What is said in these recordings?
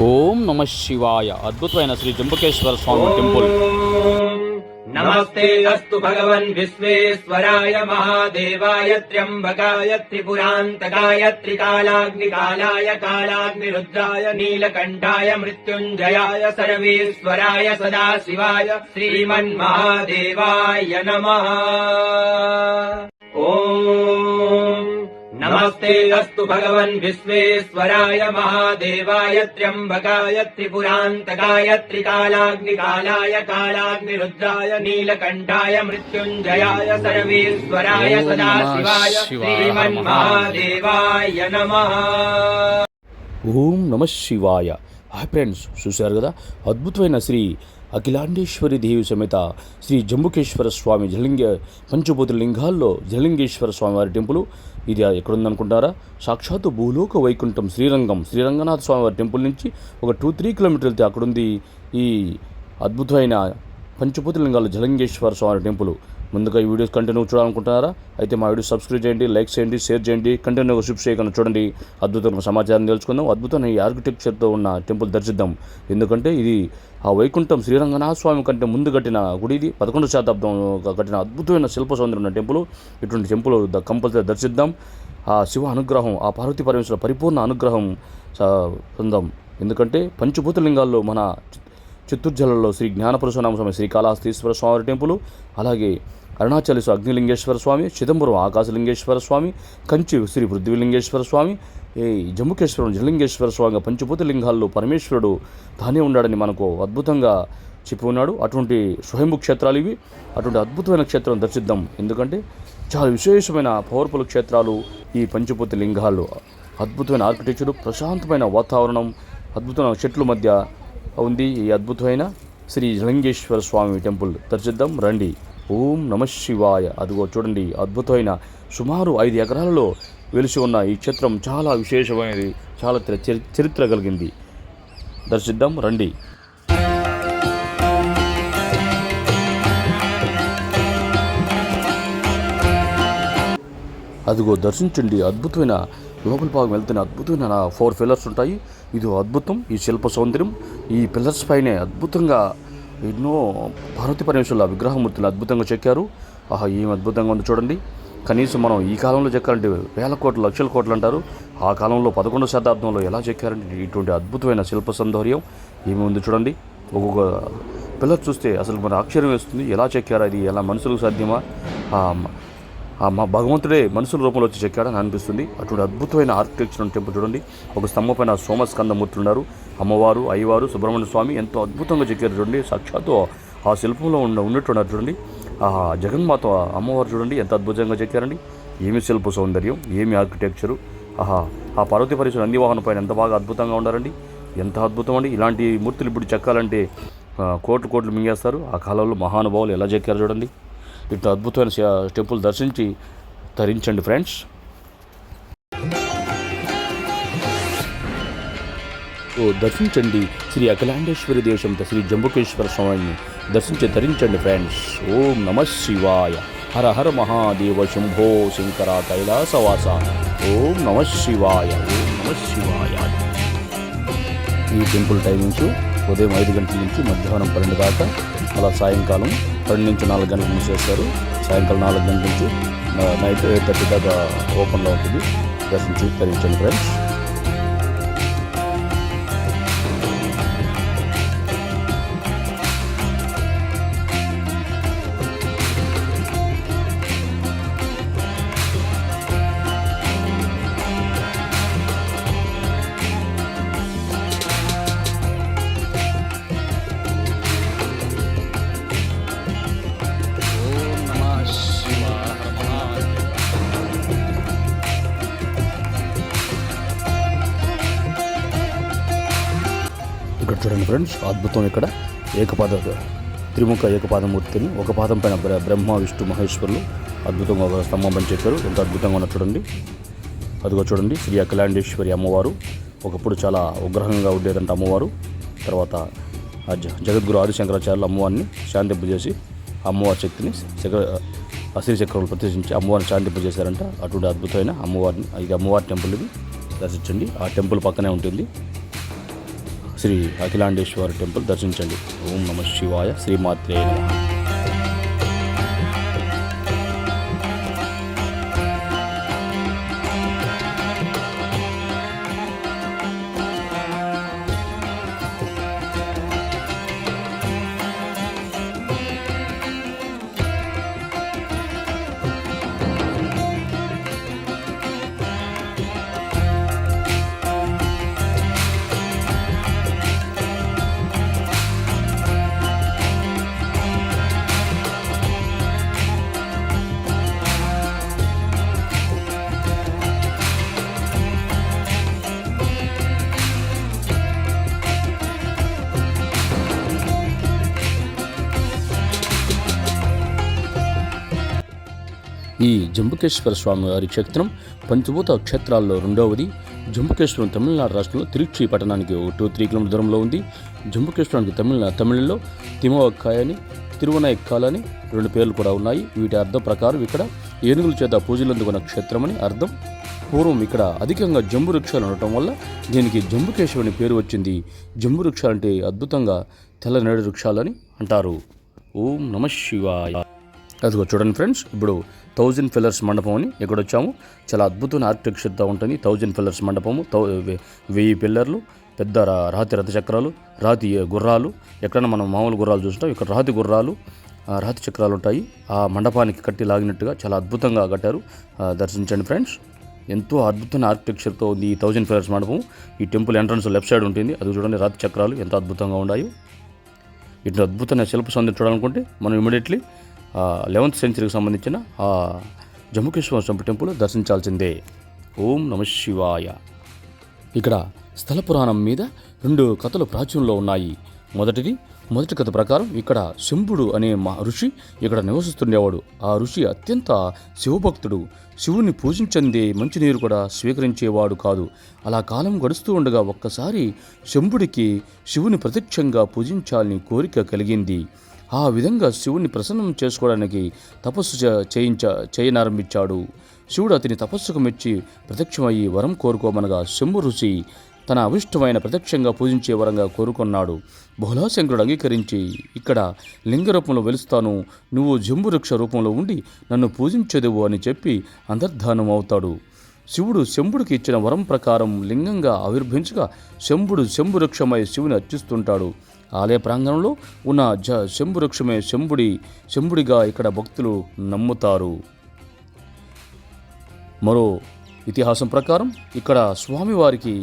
ఓం నమ శివాయ. అద్భుతమైన శ్రీ జంబుకేశ్వర స్వామి టెంపుల్. నమస్తే అస్తు భగవన్ విశ్వేశ్వరాయ మహాదేవాయ త్ర్యంబకాయ త్రిపురాంతకాయ త్రికాలాగ్నికాలాయ కాలాగ్నిరుద్రాయ నీలకంఠాయ మృత్యుంజయాయ సర్వేశ్వరాయ సదాశివాయ శ్రీమన్మహాదేవాయ నమః. ఓం నమస్తే అస్తు భగవన్ విశ్వేశ్వరాయ మహాదేవాయ త్ర్యంబకాయ త్రిపురాంతకాయ త్రికాలాగ్నికాలాయ కాలాగ్నిరుద్రాయ నీలకంఠాయ మృత్యుంజయాయ సర్వేశ్వరాయ సదాశివాయ శ్రీమన్మహాదేవాయ నమః. ఓం నమ శివాయ. హాయ్ ఫ్రెండ్స్, చూశారు కదా అద్భుతమైన శ్రీ అఖిలాండేశ్వరి దేవి సమేత శ్రీ జంబుకేశ్వర స్వామి పంచభూత లింగాల్లో జలింగేశ్వర స్వామి వారి టెంపుల్. ఇది ఎక్కడుందనుకుంటారా? సాక్షాత్తు భూలోక వైకుంఠం శ్రీరంగనాథ స్వామి వారి టెంపుల్ నుంచి ఒక 2-3 కిలోమీటర్లు వెళ్తే అక్కడుంది ఈ అద్భుతమైన పంచభూత లింగాల జలింగేశ్వర స్వామి టెంపుల్. ముందుగా ఈ వీడియోస్ కంటిన్యూ చూడాలనుకుంటున్నారా? అయితే మా వీడియో సబ్స్క్రైబ్ చేయండి, లైక్ చేయండి, షేర్ చేయండి, కంటిన్యూగా షిఫ్ట్ చేయకుండా చూడండి. అద్భుతమైన సమాచారం తెలుసుకుందాం. అద్భుతమైన ఈ ఆర్కిటెక్చర్తో ఉన్న టెంపుల్ దర్శిద్దాం. ఎందుకంటే ఇది ఆ వైకుంఠం శ్రీరంగనాథ స్వామి కంటే ముందు కట్టిన గుడి. ఇది 11వ శతాబ్దం కట్టిన అద్భుతమైన శిల్ప సౌందర్యం ఉన్న టెంపుల్. ఇటువంటి టెంపుల్ కంపల్సరీ దర్శిద్దాం. ఆ శివ అనుగ్రహం, ఆ పార్వతీ పరమేశ్వర పరిపూర్ణ అనుగ్రహం పొందాం. ఎందుకంటే పంచభూత లింగాల్లో మన చిత్తూరు జిల్లాలో శ్రీ జ్ఞానపరశునామ స్వామి శ్రీకాళహస్తీశ్వర స్వామి టెంపుల్, అలాగే అరుణాచలి అగ్నిలింగేశ్వర స్వామి, చిదంబరం ఆకాశలింగేశ్వర స్వామి, కంచి శ్రీ పృథ్వీలింగేశ్వర స్వామి, ఈ జంబుకేశ్వరం జలింగేశ్వర స్వామి పంచభూత లింగాల్లో పరమేశ్వరుడు తానే ఉన్నాడని మనకు అద్భుతంగా చెప్పి ఉన్నాడు. అటువంటి స్వయంభూ క్షేత్రాలు ఇవి. అటువంటి అద్భుతమైన క్షేత్రం దర్శిద్దాం. ఎందుకంటే చాలా విశేషమైన పవర్ఫుల్ క్షేత్రాలు ఈ పంచభూత లింగాలు. అద్భుతమైన ఆర్కిటెక్చరు, ప్రశాంతమైన వాతావరణం, అద్భుతమైన చెట్ల మధ్య ఉంది ఈ అద్భుతమైన శ్రీ జలింగేశ్వర స్వామి టెంపుల్. దర్శిద్దాం రండి. ఓం నమ శివాయ. అదిగో చూడండి, అద్భుతమైన సుమారు 5 ఎకరాలలో వెలిసి ఉన్న ఈ క్షేత్రం చాలా విశేషమైనది, చాలా చరిత్ర కలిగింది. దర్శిద్దాం రండి. అదిగో దర్శించండి. అద్భుతమైన లోపల భాగం వెళ్తున్న అద్భుతమైన 4 పిల్లర్స్ ఉంటాయి. ఇది అద్భుతం. ఈ శిల్ప సౌందర్యం ఈ పిల్లర్స్ పైనే అద్భుతంగా ఎన్నో పార్వతీ పరమేశ్వరుల విగ్రహమూర్తులు అద్భుతంగా చెక్కారు. ఏం అద్భుతంగా ఉంది చూడండి. కనీసం మనం ఈ కాలంలో చెక్కాలంటే వేల కోట్లు లక్షల కోట్లు అంటారు. ఆ కాలంలో 11వ శతాబ్దంలో ఎలా చెక్కారంటే ఇటువంటి అద్భుతమైన శిల్ప సౌందర్యం ఏమి ఉంది చూడండి. ఒక్కొక్క పిల్లర్ చూస్తే అసలు మన ఆశ్చర్యం వేస్తుంది. ఎలా చెక్కారా, ఇది ఎలా మనుషులకు సాధ్యమా? మా భగవంతుడే మనుషుల రూపంలో వచ్చి చెక్కాడని అనిపిస్తుంది. అటువంటి అద్భుతమైన ఆర్కిటెక్చర్ టెంపుల్ చూడండి. ఒక స్తంభం పైన సోమస్కందమూర్తులు ఉన్నారు. అమ్మవారు, అయ్యవారు, సుబ్రహ్మణ్య స్వామి ఎంతో అద్భుతంగా చెక్కారు చూడండి. సాక్షాత్తు ఆ శిల్పంలో ఉన్నట్టున్నారు చూడండి. జగన్మాత అమ్మవారు చూడండి ఎంత అద్భుతంగా చెక్కారండి. ఏమి శిల్ప సౌందర్యం, ఏమి ఆర్కిటెక్చరు. ఆ పార్వతీ పరమేశ్వర నందివాహనం పైన ఎంత బాగా అద్భుతంగా ఉండారండి. ఎంత అద్భుతం అండి. ఇలాంటి మూర్తులు ఇప్పుడు చెక్కాలంటే కోట్లు మింగేస్తారు. ఆ కాలంలో మహానుభావులు ఎలా చెక్కారు చూడండి. ఇట్లా అద్భుతమైన టెంపుల్ దర్శించి తరించండి ఫ్రెండ్స్. దర్శించండి శ్రీ అఖిలాండేశ్వరి దేశం శ్రీ జంబుకేశ్వర స్వామిని దర్శించి తరించండి ఫ్రెండ్స్. ఓం నమ శివాయ. హర హర మహాదేవ శంభో శంకర కైలాసవాస. ఓం నమ శివాయ. ఓం నమ శివాయ. ఈ టెంపుల్ టైమింగ్స్ ఉదయం 5 గంటల నుంచి మధ్యాహ్నం 12 దాకా, అలా సాయంకాలం 2 నుంచి 4 గంటల నుంచి చేస్తారు. సాయంకాలం 4 గంటల నుంచి నైట్ 8:30 దాకా ఓపెన్లో ఉంటుంది. దర్శించి తరించండి ఫ్రెండ్స్. ఇక్కడ చూడండి ఫ్రెండ్స్, అద్భుతం. ఇక్కడ త్రిముఖ ఏకపాదమూర్తిని, ఒక పాదం పైన బ్రహ్మ విష్ణు మహేశ్వరులు అద్భుతంగా ఒక స్తంభం పని చెప్పారు. ఎంత అద్భుతంగా ఉన్న చూడండి. అదిగో చూడండి శ్రీ అఖిలాండేశ్వరి అమ్మవారు. ఒకప్పుడు చాలా ఉగ్రహంగా ఉండేదంట అమ్మవారు. తర్వాత జగద్గురు ఆదిశంకరాచార్యులు అమ్మవారిని శాంతింపజేసి అమ్మవారి శక్తిని శ్రీచక్రంలో ప్రతిష్ఠించి అమ్మవారిని శాంతింపజేశారంట. అటువంటి అద్భుతమైన అమ్మవారిని, ఇది అమ్మవారి టెంపుల్ ఇది. దర్శించండి. ఆ టెంపుల్ పక్కనే ఉంటుంది శ్రీ అఖిలాండేశ్వర టెంపుల్ దర్శించండి. ఓం నమః శివాయ. శ్రీమాత్రే నమః. ఈ జంబుకేశ్వర స్వామి వారి క్షేత్రం పంచభూత క్షేత్రాల్లో రెండవది. జంబుకేశ్వరం తమిళనాడు రాష్ట్రంలో తిరుచి పట్టణానికి 2-3 కిలోమీటర్ దూరంలో ఉంది. జంబుకేశ్వరానికి తమిళంలో తిమవక్కాయని, తిరువనయక్కాలని 2 పేర్లు కూడా ఉన్నాయి. వీటి అర్థం ప్రకారం ఇక్కడ ఏనుగుల చేత పూజలు అందుకున్న క్షేత్రమని అర్థం. పూర్వం ఇక్కడ అధికంగా జంబు వృక్షాలు ఉండటం వల్ల దీనికి జంబుకేశ్వరుని పేరు వచ్చింది. జంబు వృక్షాలంటే అద్భుతంగా తెల్ల నేడు వృక్షాలని అంటారు. ఓం నమః శివాయ. అదిగో చూడండి ఫ్రెండ్స్, ఇప్పుడు 1000 పిల్లర్స్ మండపం అని ఇక్కడ వచ్చాము. చాలా అద్భుతమైన ఆర్కిటెక్చర్తో ఉంటుంది 1000 పిల్లర్స్ మండపము. 1000 పిల్లర్లు, పెద్ద రాతి రథచక్రాలు, రాతి గుర్రాలు. ఎక్కడైనా మనం మామూలు గుర్రాలు చూస్తాం, ఇక్కడ రాతి గుర్రాలు, రాతి చక్రాలు ఉంటాయి. ఆ మండపానికి కట్టి లాగినట్టుగా చాలా అద్భుతంగా కట్టారు. దర్శించండి ఫ్రెండ్స్. ఎంతో అద్భుతమైన ఆర్కిటెక్చర్తో ఉంది ఈ 1000 పిల్లర్స్ మండపం. ఈ టెంపుల్ ఎంట్రన్స్ లెఫ్ట్ సైడ్ ఉంటుంది. అది చూడండి, రాతి చక్రాలు ఎంత అద్భుతంగా ఉన్నాయో. ఇటు అద్భుతమైన శిల్ప సౌందర్యం చూడాలనుకుంటే మనం ఇమీడియట్లీ 11th సెంచరీకి సంబంధించిన ఆ జంబుకేశ్వర టెంపుల్ దర్శించాల్సిందే. ఓం నమః శివాయ. ఇక్కడ స్థల పురాణం మీద 2 కథలు ప్రాచుర్యంలో ఉన్నాయి. మొదటి కథ ప్రకారం ఇక్కడ శంభుడు అనే ఋషి ఇక్కడ నివసిస్తుండేవాడు. ఆ ఋషి అత్యంత శివభక్తుడు. శివుని పూజించందే మంచినీరు కూడా స్వీకరించేవాడు కాదు. అలా కాలం గడుస్తూ ఉండగా ఒక్కసారి శంభుడికి శివుని ప్రత్యక్షంగా పూజించాలని కోరిక కలిగింది. ఆ విధంగా శివుని ప్రసన్నం చేసుకోవడానికి తపస్సు చేయనారంభించాడు. శివుడు అతని తపస్సుకు మెచ్చి ప్రత్యక్షమయ్యి వరం కోరుకోమనగా శంభు ఋషి తన అవిష్టమైన ప్రత్యక్షంగా పూజించే వరంగా కోరుకున్నాడు. బహుళాశంకరుడు అంగీకరించి ఇక్కడ లింగ రూపంలో వెలుస్తాను, నువ్వు జంబువృక్ష రూపంలో ఉండి నన్ను పూజించదువు అని చెప్పి అంతర్ధానం అవుతాడు. శివుడు శంభుడికి ఇచ్చిన వరం ప్రకారం లింగంగా ఆవిర్భవించగా శంభుడు శంభువృక్షమై శివుని అర్చిస్తుంటాడు. ఆలయ ప్రాంగణంలో ఉన్న శంభువృక్షమే శంభుడిగా ఇక్కడ భక్తులు నమ్ముతారు. మరో ఇతిహాసం ప్రకారం ఇక్కడ స్వామివారికి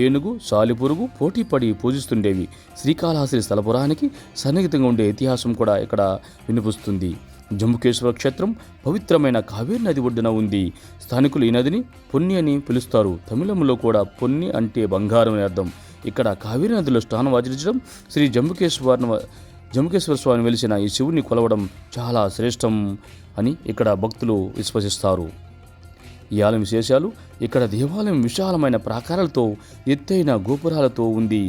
ఏనుగు, సాలిపురుగు పోటీపడి పూజిస్తుండేవి. శ్రీకాళహస్తి స్థలపురానికి సన్నిహితంగా ఉండే ఇతిహాసం కూడా ఇక్కడ వినిపిస్తుంది. జంబుకేశ్వర క్షేత్రం పవిత్రమైన కావేరి నది ఒడ్డున ఉంది. స్థానికులు ఈ నదిని పొన్ని అని పిలుస్తారు. తమిళంలో కూడా పొన్ని అంటే బంగారం అని అర్థం. ఇక్కడ కావేరి నదిలో స్నానం ఆచరించడం, శ్రీ జంబుకేశ్వర స్వామి వెలిసిన ఈ శివుని కొలవడం చాలా శ్రేష్టం అని ఇక్కడ భక్తులు విశ్వసిస్తారు. ఈ ఆలయం విశేషాలు: ఇక్కడ దేవాలయం విశాలమైన ప్రాకారాలతో ఎత్తైన గోపురాలతో ఉంది.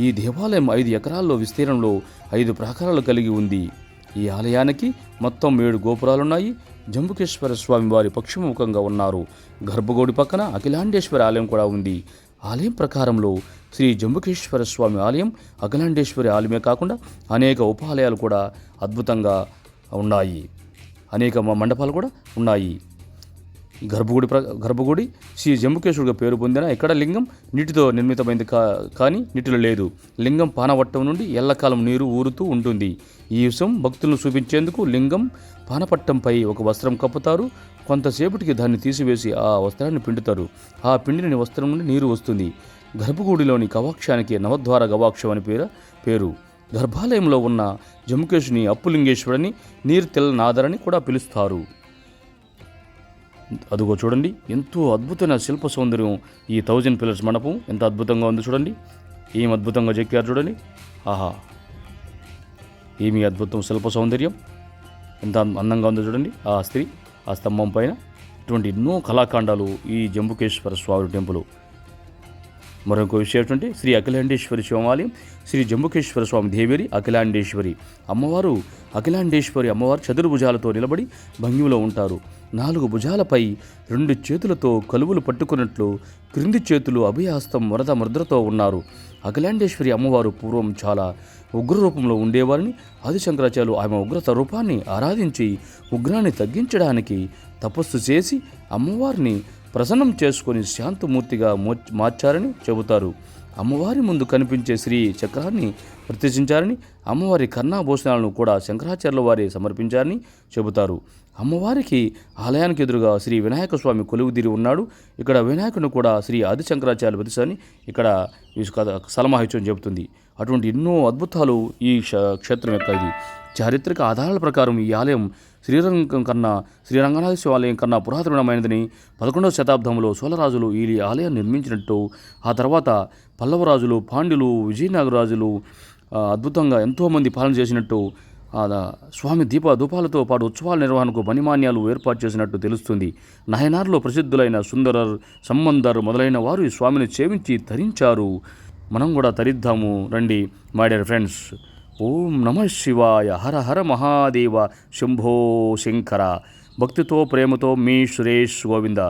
ఈ దేవాలయం 5 ఎకరాల్లో విస్తీర్ణంలో 5 ప్రాకారాలు కలిగి ఉంది. ఈ ఆలయానికి మొత్తం 7 గోపురాలున్నాయి. జంబుకేశ్వర స్వామి వారి పశ్చిమముఖంగా ఉన్నారు. గర్భగుడి పక్కన అఖిలాండేశ్వర ఆలయం కూడా ఉంది. ఆలయం ప్రకారంలో శ్రీ జంబుకేశ్వర స్వామి ఆలయం అఖిలాండేశ్వరి ఆలయమే కాకుండా అనేక ఉపాలయాలు కూడా అద్భుతంగా ఉన్నాయి. అనేక మండపాలు కూడా ఉన్నాయి. గర్భగుడి శ్రీ జంబుకేశ్వరుడిగా పేరు పొందిన ఇక్కడ లింగం నీటితో నిర్మితమైంది కానీ నీటిలో లేదు. లింగం పానవట్టం నుండి ఎల్లకాలం నీరు ఊరుతూ ఉంటుంది. ఈ విషయం భక్తులను చూపించేందుకు లింగం పానపట్టంపై ఒక వస్త్రం కప్పుతారు. కొంతసేపటికి దాన్ని తీసివేసి ఆ వస్త్రాన్ని పిండుతారు. ఆ పిండిన వస్త్రం నుండి నీరు వస్తుంది. గర్భగుడిలోని గవాక్షానికి నవద్వార గవాక్షం అని పేరు. గర్భాలయంలో ఉన్న జంబుకేశ్వరుని అప్పులింగేశ్వరుని నీరు తెల్ల నాదరని కూడా పిలుస్తారు. అదిగో చూడండి, ఎంతో అద్భుతమైన శిల్ప సౌందర్యం. ఈ 1000 పిల్లర్స్ మండపం ఎంత అద్భుతంగా ఉంది చూడండి. ఏం అద్భుతంగా చెక్కారు చూడండి. ఆహా, ఏమి అద్భుతం శిల్ప సౌందర్యం, ఎంత అందంగా ఉందో చూడండి. ఆ స్త్రీ ఆ స్తంభం పైన ఇటువంటి ఎన్నో కళాఖండాలు ఈ జంబుకేశ్వర స్వామి టెంపుల్. మరొక విషయం ఏంటంటే శ్రీ అఖిలాండేశ్వరి శివాలయం శ్రీ జంబుకేశ్వర స్వామి దేవేరి అఖిలాండేశ్వరి అమ్మవారు. అఖిలాండేశ్వరి అమ్మవారు చతుర్భుజాలతో నిలబడి భంగిమలో ఉంటారు. 4 భుజాలపై 2 చేతులతో కలువులు పట్టుకున్నట్లు క్రింది చేతులు అభయహస్తం వరద ముద్రతో ఉన్నారు. అఖిలాండేశ్వరి అమ్మవారు పూర్వం చాలా ఉగ్ర రూపంలో ఉండేవారని ఆదిశంకరాచార్యులు ఆమె ఉగ్రత రూపాన్ని ఆరాధించి ఉగ్రాన్ని తగ్గించడానికి తపస్సు చేసి అమ్మవారిని ప్రసన్నం చేసుకొని శాంతమూర్తిగా మార్చారని చెబుతారు. అమ్మవారి ముందు కనిపించే శ్రీ చక్రాన్ని ప్రతిష్ఠించారని, అమ్మవారి కర్ణాభూషణాలను కూడా శంకరాచార్యుల వారే సమర్పించారని చెబుతారు. అమ్మవారికి ఆలయానికి ఎదురుగా శ్రీ వినాయక స్వామి కొలువుదీరి ఉన్నాడు. ఇక్కడ వినాయకుని కూడా శ్రీ ఆదిశంకరాచార్యుల ప్రతిష్ఠని ఇక్కడ స్థలమాహిత్యం చెబుతుంది. అటువంటి ఎన్నో అద్భుతాలు ఈ క్షేత్రం యొక్క ఇది. చారిత్రక ఆధారాల ప్రకారం ఈ ఆలయం శ్రీరంగనాథ శివాలయం కన్నా పురాతనమైనదని 11వ శతాబ్దంలో చోళరాజులు ఈ ఆలయాన్ని నిర్మించినట్టు, ఆ తర్వాత పల్లవరాజులు, పాండ్యులు, విజయనగరాజులు అద్భుతంగా ఎంతోమంది పాలన చేసినట్టు, స్వామి ధూపాలతో పాటు ఉత్సవాల నిర్వహణకు మణిమాన్యాలు ఏర్పాటు చేసినట్టు తెలుస్తుంది. నయనార్లో ప్రసిద్ధులైన సుందరర్, సంబందర్ మొదలైన వారు ఈ స్వామిని సేవించి తరించారు. మనం కూడా తరిద్దాము రండి మై డియర్ ఫ్రెండ్స్. ఓం నమః శివాయ. హర హర మహాదేవ. శంభో శంకర. భక్తితో ప్రేమతో మీ సురేష్ గోవింద.